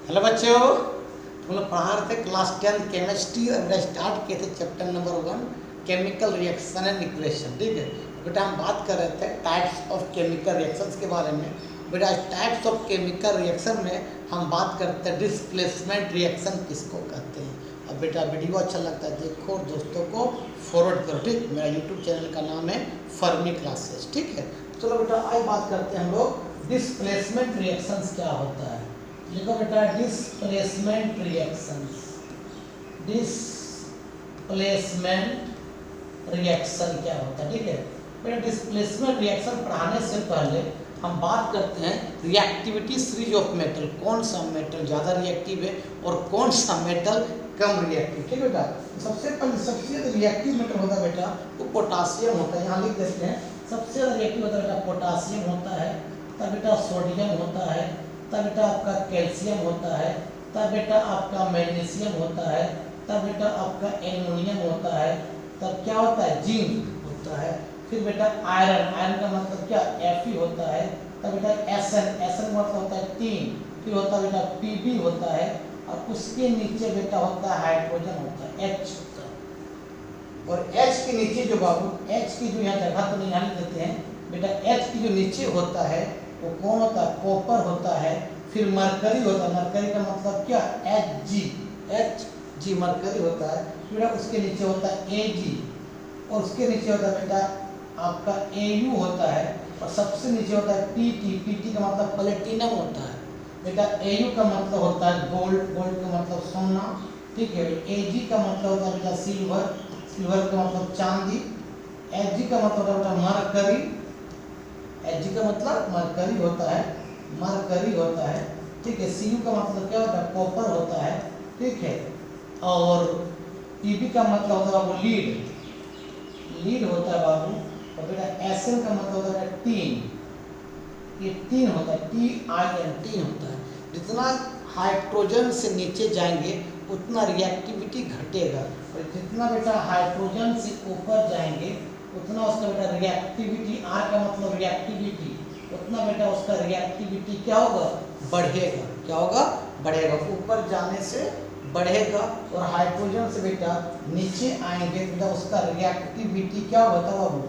Hello बच्चों, तुम लोग पढ़ा रहे थे क्लास 10 केमिस्ट्री और बेटा स्टार्ट किए थे chapter number 1 chemical reaction and equation. ठीक है बेटा, हम बात कर रहे थे टाइप्स ऑफ केमिकल रिएक्शंस के बारे में। बेटा टाइप्स ऑफ केमिकल रिएक्शन में हम बात करते हैं डिस्प्लेसमेंट रिएक्शन किसको कहते हैं। अब बेटा वीडियो अच्छा लगता है देखो और दोस्तों को फॉरवर्ड करो। ठीक, मेरा यूट्यूब चैनल का नाम है फर्मी क्लासेस। ठीक है, चलो बेटा आज बात करते हैं हम लोग डिस्प्लेसमेंट रिएक्शंस क्या होता है। लिखो बेटा डिस्प्लेसमेंट रिएक्शंस। डिस्प्लेसमेंट रिएक्शन क्या होता है। ठीक है बेटा, डिस्प्लेसमेंट रिएक्शन पढ़ाने से पहले हम बात करते हैं रिएक्टिविटी सीरीज ऑफ मेटल। कौन सा मेटल ज़्यादा रिएक्टिव है और कौन सा मेटल कम रिएक्टिव। ठीक है बेटा, सबसे पहले सबसे रिएक्टिव मेटल होता है बेटा वो पोटासियम होता है। यहाँ लिख देते हैं सबसे ज़्यादा रिएक्टिव होता है बेटा पोटासियम होता है, तब बेटा सोडियम होता है, तब बेटा आपका कैल्शियम होता है, तब बेटा आपका मैग्नीशियम होता है, तब बेटा आपका एल्युमिनियम होता है, तब क्या होता है जिंक होता है, फिर बेटा आयरन, आयरन का मतलब क्या Fe होता है, तब बेटा Sn, Sn का मतलब होता है टीन, फिर होता है बेटा Pb होता है और उसके नीचे बेटा होता है हाइड्रोजन होता है H होता है। और H के नीचे जो बाबू H की जो यहाँ जगह तो नहीं यहाँ लिख देते हैं बेटा, H की जो नीचे होता है वो कौन होता है कॉपर होता है, फिर मरकरी होता है, मरकरी का मतलब क्या Hg मरकरी होता है, फिर उसके नीचे होता है Ag और उसके नीचे होता है बेटा आपका Au होता है और सबसे नीचे होता है Pt का मतलब प्लेटिनम होता है बेटा। Au का मतलब होता है गोल्ड, गोल्ड का मतलब सोना। ठीक है, Ag का मतलब होता है बेटा सिल्वर, सिल्वर का मतलब चांदी, Ag का मतलब होता है मरकरी, Ag का मतलब मरकरी होता है, मरकरी होता है। ठीक है, Cu का मतलब क्या होता है कॉपर होता है। ठीक है, और Pb का मतलब होता है वो लीड, लीड होता है बाबू। और बेटा Sn का मतलब होता है टीन, ये टीन होता है Tin, टीन होता है। जितना हाइड्रोजन से नीचे जाएंगे उतना रिएक्टिविटी घटेगा और जितना बेटा हाइड्रोजन से ऊपर जाएंगे उतना उसका बेटा रिएक्टिविटी, R का मतलब रिएक्टिविटी, उतना बेटा उसका रिएक्टिविटी क्या होगा बढ़ेगा। क्या होगा बढ़ेगा, ऊपर जाने से बढ़ेगा और हाइड्रोजन से बेटा नीचे आएंगे बेटा उसका रिएक्टिविटी क्या होगा बाबू,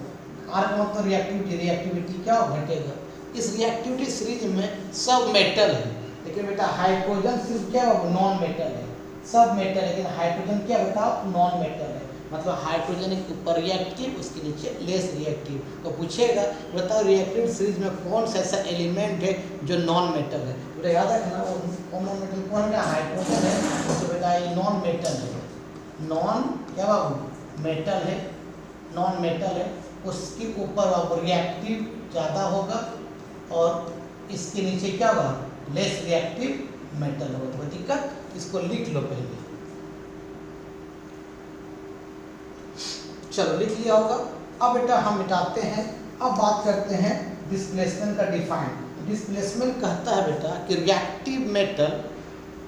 R का मतलब रिएक्टिविटी, रिएक्टिविटी क्या घटेगा। इस रिएक्टिविटी सीरीज में सब मेटल है लेकिन बेटा हाइड्रोजन सिर्फ क्या बाबू नॉन मेटल है। सब मेटल है लेकिन हाइड्रोजन क्या बताओ नॉन मेटल है, मतलब हाइड्रोजन एक ऊपर रिएक्टिव उसके नीचे लेस रिएक्टिव। तो पूछेगा बताओ रिएक्टिव सीरीज में कौन सा ऐसा एलिमेंट है जो नॉन मेटल है। बेटा याद रखना वो कॉमन मेटल कौन है, हाइड्रोजन है। तो बेटा ये नॉन मेटल है, नॉन क्या बाबू मेटल है, नॉन मेटल है। उसके ऊपर बाबू रिएक्टिव ज़्यादा होगा और इसके नीचे क्या होगा लेस रिएक्टिव मेटल होगा। कोई दिक्कत, इसको लिख लो पहले। चलो लिख लिया होगा। अब बेटा हम मिटाते हैं, अब बात करते हैं डिस्प्लेसमेंट का डिफाइन। डिस्प्लेसमेंट कहता है बेटा कि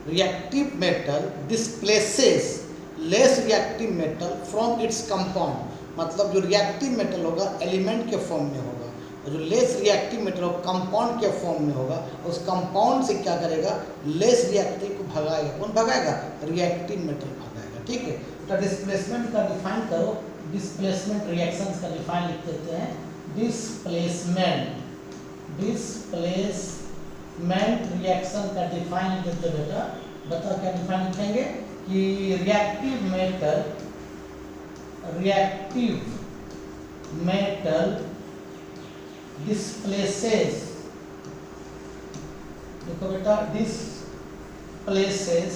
reactive metal displaces less reactive metal from its compound. मतलब जो रिएक्टिव मेटल होगा एलिमेंट के फॉर्म में होगा और जो लेस रिएक्टिव मेटल होगा कंपाउंड के फॉर्म में होगा। उस कंपाउंड से क्या करेगा लेस रिएक्टिव को भगाएगा। कौन भगाएगा, रिएक्टिव मेटल भगाएगा। ठीक है, तो डिस्प्लेसमेंट का डिफाइन करो। डिस्प्लेसमेंट रिएक्शंस का डिफाइन लिख देते हैं। डिस्प्लेसमेंट रिएक्शन का डिफाइन लिख देते बेटा। बताओ क्या डिफाइन लिखेंगे कि रिएक्टिव मेटल डिस्प्लेसेस, देखो बेटा displaces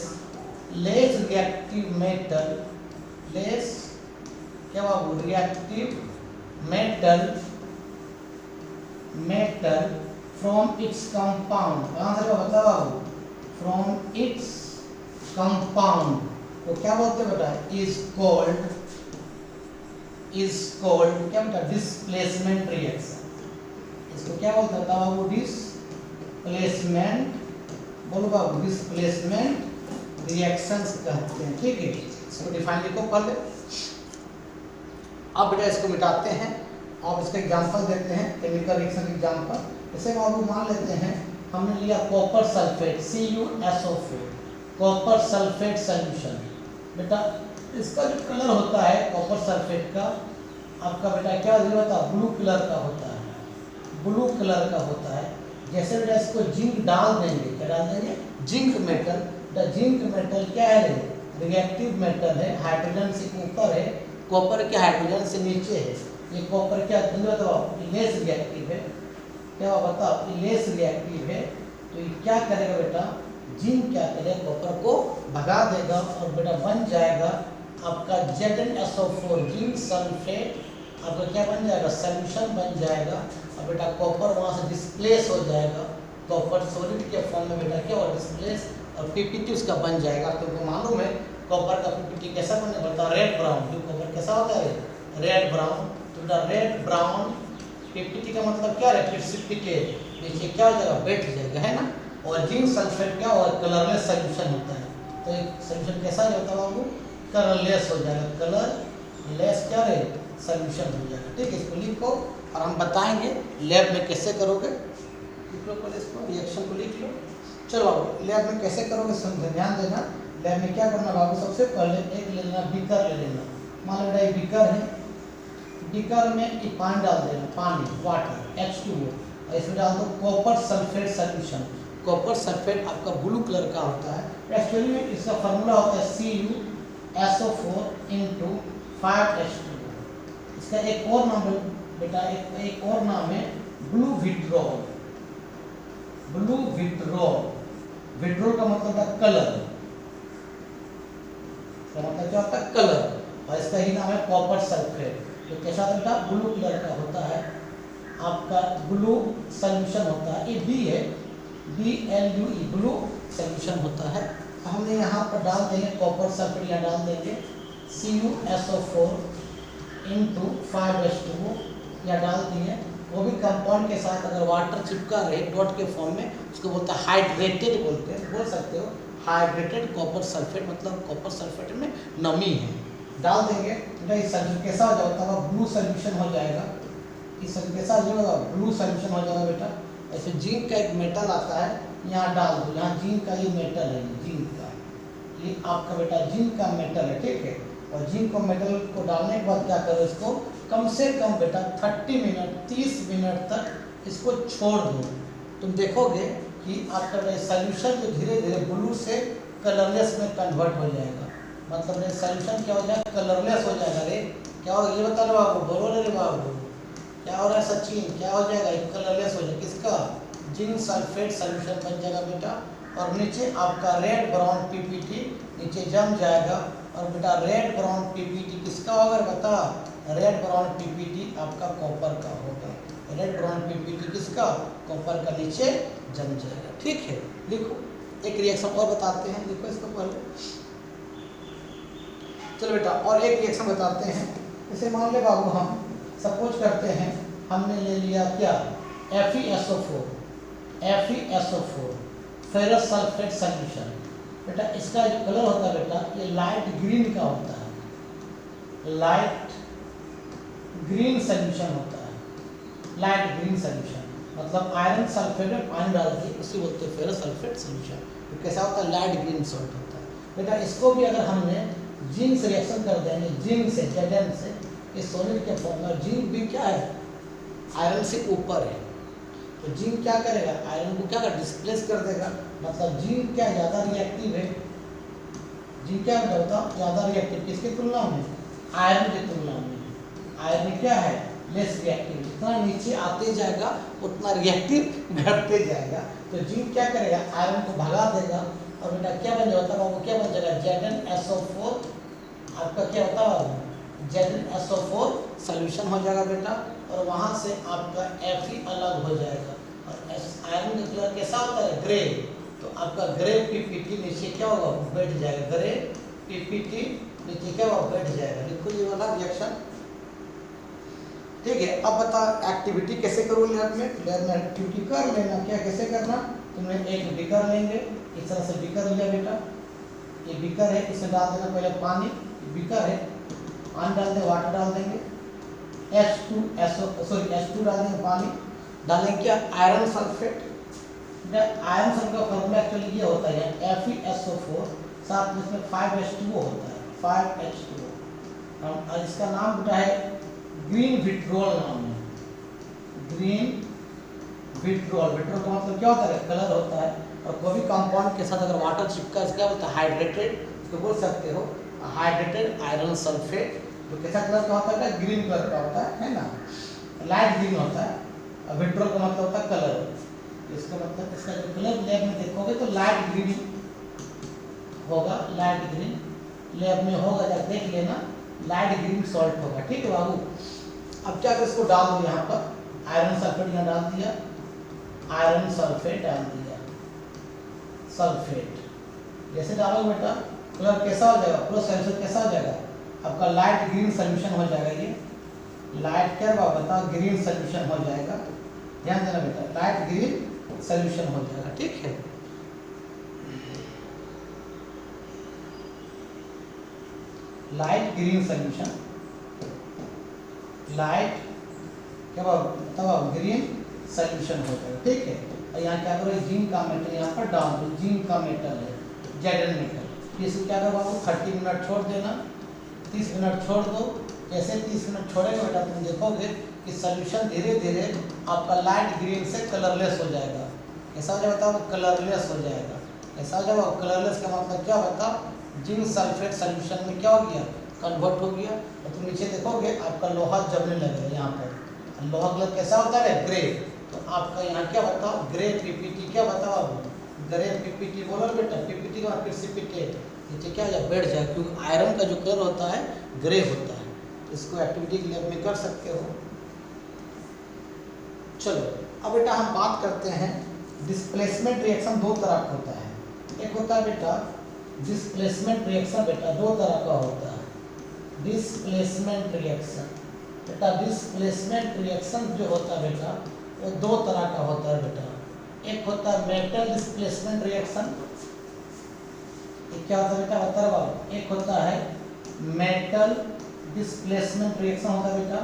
less reactive metal, less क्या बाबू reactive metal from its compound. कहाँ से बताओ बाबू फ्रॉम इट्स कंपाउंड तो क्या बोलते हैं बेटा इज कॉल्ड क्या बेटा डिस्प्लेसमेंट रिएक्शन। इसको क्या बोलते हैं बाबू डिस्प्लेसमेंट, बोलो बाबू डिस्प्लेसमेंट रिएक्शंस कहते हैं। ठीक है, इसको डिफाइन लिखो पहले। अब बेटा इसको मिटाते हैं और इसका एग्जांपल देते हैं केमिकल रिएक्शन एग्जांपल। जैसे बाबू मान लेते हैं हमने लिया copper sulphate CuSO4, copper sulphate solution. बेटा इसका जो कलर होता है कॉपर सल्फेट का, आपका बेटा क्या होता है, ब्लू कलर का होता है, ब्लू कलर का होता है। जैसे बेटा इसको जिंक डाल देंगे, क्या डाल देंगे, zinc metal. The zinc metal क्या है, रिएक्टिव मेटल है, हाइड्रोजन से ऊपर है, कॉपर के हाइड्रोजन से नीचे है। ये कॉपर क्या लेस रिएक्टिव है, क्या बताओ लेस रिएक्टिव है। तो ये क्या करेगा बेटा, जिंक क्या करेगा, कॉपर को भगा देगा और बेटा बन जाएगा आपका ZnSO4 जिंक सल्फेट, आपका क्या बन जाएगा, सॉल्यूशन बन जाएगा। और बेटा कॉपर वहाँ से डिस्प्लेस हो जाएगा, कॉपर सॉलिड के फॉर्म में बेटा क्या होगा, डिस्प्लेस, और PPT उसका बन जाएगा। तुमको मालूम है कॉपर का PPT कैसा बनने पड़ता है, रेड ब्राउन। जो कॉपर कैसा होता है, रेड ब्राउन। तो बेटा रेड ब्राउन PPT का मतलब क्या है, प्रेसिपिटेट, नीचे क्या हो जाएगा, बैठ जाएगा, है ना। और जिंक सल्फेट क्या होगा, कलरलेस सॉल्यूशन होता है। तो एक सॉल्यूशन कैसा होता है बाबू, कलरलेस हो जाएगा, कलरलेस क्या है, सॉल्यूशन हो जाएगा। ठीक है, इसको लिखो और हम बताएंगे लैब में कैसे करोगे। लिख लो पहले इसको, रिएक्शन को लिख लो। चलो बाबू लैब में कैसे करोगे ध्यान देना। लैब में क्या करना बाबू, सबसे पहले एक ले लेना, बीकर ले लेना। मान लो बेटा ये बीकर है, बीकर में ये पानी डाल देना, पानी, वाटर H2O, और इसमें डाल दो copper sulphate solution. Copper sulphate आपका ब्लू कलर का होता है। एक्चुअली में इसका फार्मूला होता है CuSO4 × 5H2O। इसका एक और नाम बेटा, एक और नाम है blue vitriol. Blue vitriol, vitriol का मतलब है कलर, इसका मतलब क्या होता है, कलर। और इसका ही नाम है कॉपर सल्फेट। तो कैसा बेटा, ब्लू कलर का होता है, आपका ब्लू सॉल्यूशन होता है। ये B है, BLUE, ब्लू सॉल्यूशन होता है। हमने यहाँ पर डाल देंगे कॉपर सल्फेट, यहाँ डाल देंगे CuSO4 × 5H2O, या डाल दिए। वो भी कंपाउंड के साथ अगर वाटर चिपका रहे डॉट के फॉर्म में, उसको बोलते हैं हाइड्रेटेड, बोलते हैं, बोल सकते हो हाइड्रेटेड कॉपर सल्फेट, मतलब कॉपर सल्फेट में नमी है। डाल देंगे तो ये सॉल्यूशन कैसा हो जाएगा, ब्लू सॉल्यूशन हो जाएगा। इस कैसा हो जाएगा, ब्लू सॉल्यूशन हो जाएगा बेटा। ऐसे जिंक का एक मेटल आता है, यहाँ डाल दो, यहाँ जिंक का ये मेटल है, जिंक का, ये आपका बेटा जिंक का मेटल है, ठीक है। और जिंक को मेटल को डालने के बाद क्या करो, इसको कम से कम बेटा 30 मिनट तक इसको छोड़ दो। तुम देखोगे कि आपका सॉल्यूशन जो धीरे धीरे ब्लू से कलरलेस में कन्वर्ट हो जाएगा। मतलब सॉल्यूशन क्या हो जाएगा, कलरलेस हो जाएगा। रे क्या हो, ये बता लो बाबू, बोलो रे बाबू, क्या हो रहा है सचिन, क्या हो जाएगा, कलरलेस हो जाएगा। किसका, जिंक सल्फेट सॉल्यूशन बन जाएगा बेटा। और नीचे आपका रेड ब्राउन PPT नीचे जम जाएगा। और बेटा रेड ब्राउन PPT किसका होगा बता, रेड ब्राउन PPT आपका कॉपर का होगा। रेड ब्राउन PPT किसका, कॉपर का, नीचे जम जाएगा। ठीक है, लिखो एक रिएक्शन और बताते हैं, लिखो इसको पहले। चलो बेटा और एक रिएक्शन बताते हैं। जैसे मान ले बाबू, हम सपोज करते हैं हमने ले लिया क्या, FeSO4, फेरस सल्फेट सॉल्यूशन। बेटा इसका जो कलर होता है बेटा, ये लाइट ग्रीन का होता है, लाइट ग्रीन सॉल्यूशन होता है, लाइट ग्रीन सॉल्यूशन। मतलब आयरन सल्फेट में पानी डाल के उसी बोलते हैं फेरस सल्फेट सॉल्यूशन। तो कैसा होता है, लाइट ग्रीन सॉल्ट होता है। बेटा इसको भी अगर हमने जिंक से रिएक्शन कर देंगे, जिंक से, Zn से, इस सॉलिड के फॉर्म में, जिंक भी क्या है, आयरन से ऊपर है। तो जिंक क्या करेगा, आयरन को क्या कर, डिस्प्लेस कर देगा। मतलब जिंक क्या ज़्यादा रिएक्टिव है, जिंक क्या होता है, ज़्यादा रिएक्टिव, किसकी तुलना में, आयरन की तुलना में। आयरन क्या है, लेस रिएक्टिव। जितना नीचे आते जाएगा उतना रिएक्टिव घटते जाएगा। तो जिंक क्या करेगा, आयरन को भगा देगा। और बेटा क्या बन जाता है, वो क्या बन जाएगा, ZnSO4, आपका क्या होता है, ZnSO4 सॉल्यूशन हो जाएगा बेटा। और वहाँ से आपका Fe अलग हो जाएगा। और आयरन का कलर कैसा होता है, ग्रे। तो आपका ग्रे PPT नीचे क्या होगा, बैठ जाएगा, ग्रे PPT नीचे क्या होगा, बैठ जाएगा। लिखो ये वाला रिएक्शन, ठीक है। अब बता एक्टिविटी कैसे करो लैब में। लैब में एक्टिविटी कर लेना, क्या कैसे करना, तुमने एक बीकर लेंगे, इस तरह से बीकर लिया बेटा, ये बीकर है, इसमें डाल देना पहले पानी, बीकर है, पानी डाल दें, वाटर डाल देंगे, H2 डाल देंगे, पानी डालेंगे क्या, आयरन सल्फेट, आयरन सल्फेट का फॉर्मूला एक्चुअली ये होता है FeSO4 साथ में इसमें 5H2O होता है 5H2O। और इसका नाम बेटा है ग्रीन विट्रोल नाम है, ग्रीन विट्रोल। विट्रोल का मतलब क्या होता है? कलर होता है। और कोई भी कंपाउंड के साथ अगर वाटर चिपका है क्या होता है? हाइड्रेटेड, तो बोल सकते हो हाइड्रेटेड आयरन सल्फेट। तो कैसा कलर का होता है? ग्रीन कलर का होता है ना, लाइट ग्रीन होता है। और विट्रोल का मतलब होता है कलर। इसका मतलब इसका जो कलर लैब में देखोगे तो लाइट ग्रीन होगा, लाइट ग्रीन लैब में होगा, जब देख लेना लाइट ग्रीन सॉल्ट होगा। ठीक है बाबू। अब क्या कर इसको डाल दो यहाँ पर, आयरन सल्फेट यहाँ डाल दिया, आयरन सल्फेट डाल दिया, सल्फेट जैसे डालो बेटा कलर कैसा हो जाएगा? पूरा सॉल्यूशन कैसा हो जाएगा? आपका लाइट ग्रीन सॉल्यूशन हो जाएगा। ये लाइट क्या होगा बताओ? ग्रीन सॉल्यूशन हो जाएगा। ध्यान देना बेटा, लाइट ग्रीन सॉल्यूशन हो जाएगा। ठीक है, लाइट ग्रीन सॉल्यूशन, लाइट क्या तब ग्रीन सॉल्यूशन हो जाएगा। ठीक है। और यहाँ क्या करो? जिंक का मेटल यहाँ पर डाल दो, जिंक का मेटल है, जेडन मेटल। इसको क्या करो बाबू? 30 मिनट छोड़ देना, 30 मिनट छोड़ दो। जैसे 30 मिनट छोड़ेगा बेटा तुम देखोगे कि सॉल्यूशन धीरे धीरे आपका लाइट ग्रीन से कलरलेस हो जाएगा। ऐसा हो जाएगा बताओ? कलरलेस हो जाएगा। ऐसा हो जाएगा। कलरलेस का मतलब क्या बताओ? जिंक सल्फेट सॉल्यूशन में क्या हो गया? कन्वर्ट हो गया। और तुम नीचे देखोगे आपका लोहा जमने लगेगा यहाँ पर। लोहा कलर कैसा होता है? ग्रे। तो आपका यहाँ क्या बताओ? Grey PPT. क्या बताओ आप? ग्रे पीपीटी बोलो बेटा। पीपीटी का प्रेसिपिटेट नीचे क्या जाए? बैठ जाए, क्योंकि आयरन का जो कलर होता है ग्रे होता है। इसको एक्टिविटी लैब में कर सकते हो। चलो अब बेटा हम बात करते हैं डिस्प्लेसमेंट रिएक्शन। दो तरह का होता है। एक होता है बेटा डिस्प्लेसमेंट रिएक्शन, बेटा दो तरह का होता है। डिस्प्लेसमेंट रिएक्शन बेटा, डिस्प्लेसमेंट रिएक्शन जो होता है बेटा वो दो तरह का होता है बेटा। एक होता है मेटल डिस्प्लेसमेंट रिएक्शन। क्या होता है बेटा? बता रहा हूँ। एक होता है मेटल डिस्प्लेसमेंट रिएक्शन होता है बेटा,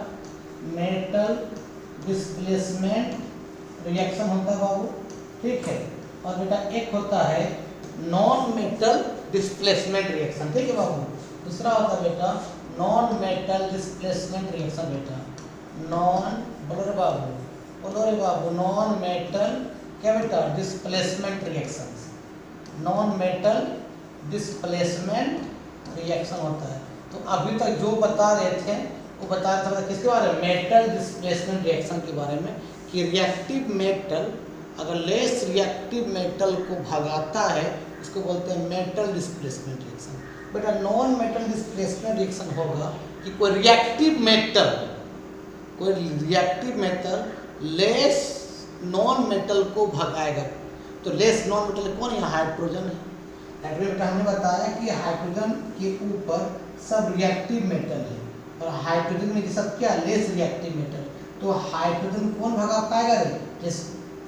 मेटल डिस्प्लेसमेंट रिएक्शन होता है बाबू। ठीक है। और बेटा एक होता है नॉन मेटल डिस्प्लेसमेंट रिएक्शन। ठीक है बाबू। दूसरा होता है बेटा नॉन मेटल डिस्प्लेसमेंट रिएक्शन। बेटा नॉन, बोलो रे बाबू, बोलो रे बाबू, नॉन मेटल क्या बेटा? Displacement reaction. Non metal displacement reaction होता है। तो अभी तक जो बता रहे थे वो बता रहे थे किसके बारे में? मेटल डिस्प्लेसमेंट रिएक्शन के बारे में, कि रिएक्टिव मेटल अगर लेस रिएक्टिव मेटल को भगाता है उसको बोलते हैं मेटल डिस्प्लेसमेंट रिएक्शन। बेटा नॉन मेटल डिस्प्लेसमेंट रिएक्शन होगा कि कोई reactive metal less non metal को भगाएगा। तो लेस नॉन मेटल कौन है? हाइड्रोजन है। हाइड्रोजन बेटा हमने बताया कि हाइड्रोजन के ऊपर सब रिएक्टिव मेटल है और हाइड्रोजन में सब क्या? Less reactive metal. तो हाइड्रोजन कौन भगा पाएगा रे?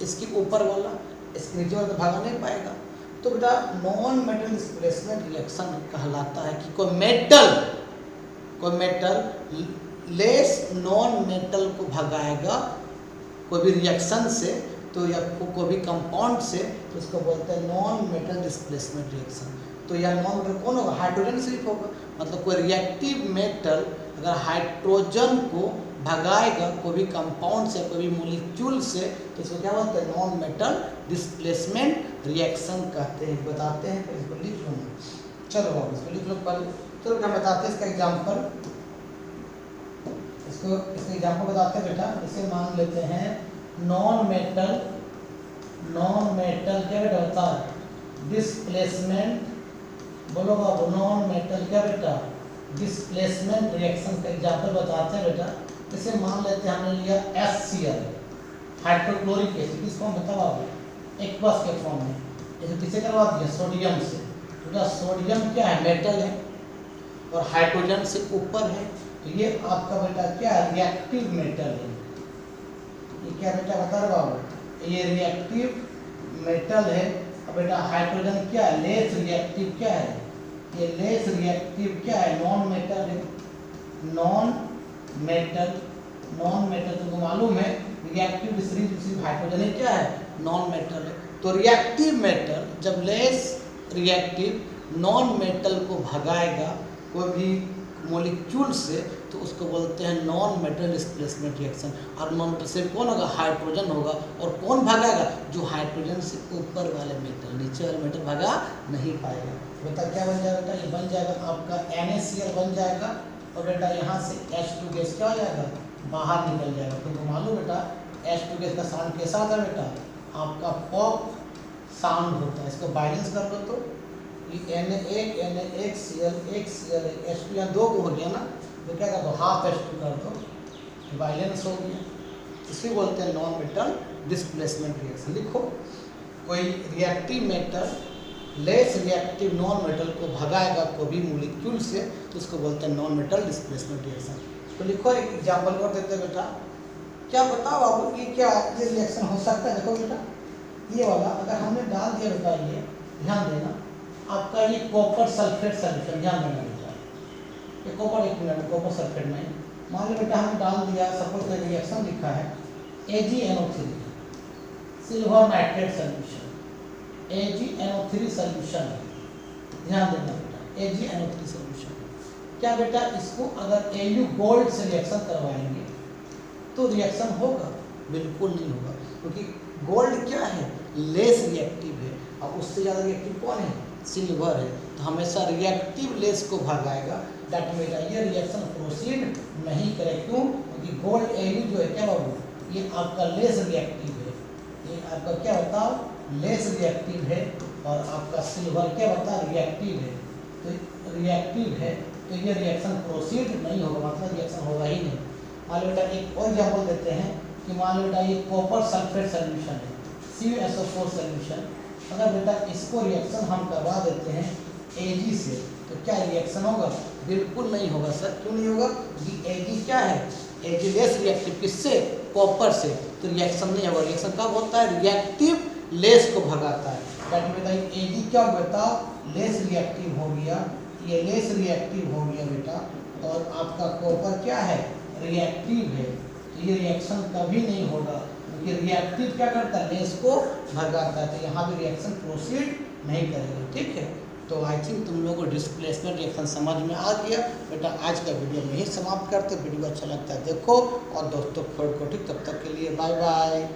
इसके ऊपर वाला, इसके नीचे वाला तो भागा नहीं पाएगा। तो बेटा नॉन मेटल डिस्प्लेसमेंट रिएक्शन कहलाता है कि कोई मेटल लेस नॉन मेटल को भगाएगा कोई भी रिएक्शन से, तो या कोई भी कंपाउंड से, तो उसको बोलते हैं नॉन मेटल डिस्प्लेसमेंट रिएक्शन। तो यह नॉन मेटल कौन होगा? हाइड्रोजन सिर्फ होगा। मतलब कोई रिएक्टिव मेटल अगर हाइड्रोजन को भगाएगा कोई भी कंपाउंड से, कोई भी मॉलिक्यूल से, तो इसको क्या बोलते हैं? नॉन मेटल डिस्प्लेसमेंट रिएक्शन कहते हैं। बताते हैं, फिर इसको लिख लो। चलो बाबू इसको लिख लो पहले। चलो क्या बताते हैं इसका एग्जाम्पल, इसको एग्जाम्पल बताते हैं बेटा। इसे मान लेते हैं नॉन मेटल क्या बेटा होता है? डिस्प्लेसमेंट, बोलो बाबू, नॉन मेटल क्या बेटा? डिस्प्लेसमेंट रिएक्शन का एग्जाम्पल बताते हैं बेटा। इसे मान लेते हैं हमने लिया HCl, हाइड्रोक्लोरिक एसिड। किस फॉर्म बताओ बाबू? एक्वस के फॉर्म में। इसे किसे करवा दिया? सोडियम से। तो सोडियम क्या है? मेटल है और हाइड्रोजन से ऊपर है। तो ये आपका बेटा क्या है? रिएक्टिव मेटल है। ये क्या बेटा बता रहे बाबू? ये रिएक्टिव मेटल है। अब बेटा हाइड्रोजन क्या है? लेस रिएक्टिव क्या है? ये लेस रिएक्टिव क्या है? नॉन मेटल है। नॉन मेटल तुमको मालूम है रिएक्टिव सिर्फ हाइड्रोजन है क्या है? नॉन मेटल है। तो रिएक्टिव मेटल जब लेस रिएक्टिव नॉन मेटल को भगाएगा कोई भी मॉलिक्यूल से, तो उसको बोलते हैं नॉन मेटल डिस्प्लेसमेंट रिएक्शन। और नॉन मेटल से कौन होगा? हाइड्रोजन होगा। और कौन भागेगा? जो हाइड्रोजन से ऊपर वाले मेटल, नीचे वाले मेटल भागा नहीं पाएगा। बेटा क्या बन जाएगा? बेटा ये बन जाएगा आपका NaCl बन जाएगा, और बेटा यहाँ से H2 गैस क्या हो जाएगा? बाहर निकल जाएगा। तो मालूम बेटा H2 गैस का साउंड कैसा आता है बेटा? आपका पॉप साउंड होता है। इसको बैलेंस कर लो तो ये Na1 Cl H2 यहाँ 2 को हो गया ना, तो क्या कर दो? हाफ H2 कर दो, बैलेंस हो गया। इसे बोलते हैं नॉन मेटल डिस्प्लेसमेंट रिएक्शन। लिखो, कोई reactive metal less reactive non metal को भगाएगा कोई भी मॉलिक्यूल से, तो उसको बोलते हैं नॉन मेटल डिस्प्लेसमेंट रिएक्शन। तो लिखो, एक एग्जांपल कर देते हैं बेटा। क्या बताओ आप ये क्या ये रिएक्शन हो सकता है? देखो बेटा, ये वाला अगर हमने डाल दिया बेटा, ये ध्यान देना, आपका ये कॉपर सल्फेट सॉल्यूशन, ध्यान देना बेटा, ये कॉपर, एक मिनट, कॉपर सल्फेट नहीं, मान लो बेटा हमने डाल दिया, सपोज कोई रिएक्शन लिखा है AgNO3 silver nitrate solution, AgNO3 solution है, ध्यान देना बेटा, AgNO3 सॉल्यूशन। क्या बेटा इसको अगर Au गोल्ड से रिएक्शन करवाएंगे तो रिएक्शन होगा? बिल्कुल नहीं होगा, क्योंकि गोल्ड क्या है? लेस रिएक्टिव है, और उससे ज़्यादा रिएक्टिव कौन है? सिल्वर है। तो हमेशा रिएक्टिव लेस को भगाएगा। दैट मीन ये रिएक्शन प्रोसीड नहीं करे। क्यों? क्योंकि गोल्ड Au जो है क्या बाबू, ये आपका लेस रिएक्टिव है, ये आपका क्या बताओ? लेस रिएक्टिव है, और आपका सिल्वर क्या बताओ? रिएक्टिव है। तो रिएक्टिव है तो ये रिएक्शन प्रोसीड नहीं होगा, मतलब रिएक्शन होगा ही नहीं। मान लो बेटा एक और एग्जाम्पल देते हैं कि मान लो बेटा ये कॉपर सल्फेट सॉल्यूशन है, CuSO4 सॉल्यूशन। अगर बेटा इसको रिएक्शन हम करवा देते हैं Ag से, तो क्या रिएक्शन होगा? बिल्कुल नहीं होगा सर। क्यों नहीं होगा? क्योंकि Ag क्या है? Ag लेस रिएक्टिव, किससे? कॉपर से। तो रिएक्शन नहीं होगा। रिएक्शन कब होता है? रिएक्टिव लेस को भगाता है। दैट बेटा Ag क्या बेटा? लेस रिएक्टिव हो गया, ये लेस रिएक्टिव हो गया बेटा, और आपका कॉपर क्या है? रिएक्टिव है। तो ये रिएक्शन कभी नहीं होगा, क्योंकि रिएक्टिव क्या करता है? लेस को भगाता है। तो यहाँ भी रिएक्शन प्रोसीड नहीं करेगा। ठीक है, तो आई थिंक तुम लोगों को डिस्प्लेसमेंट रिएक्शन समझ में आ गया बेटा। आज का वीडियो में ही समाप्त करते। वीडियो अच्छा लगता है देखो, और दोस्तों को ठीक, तब तक के लिए बाय बाय।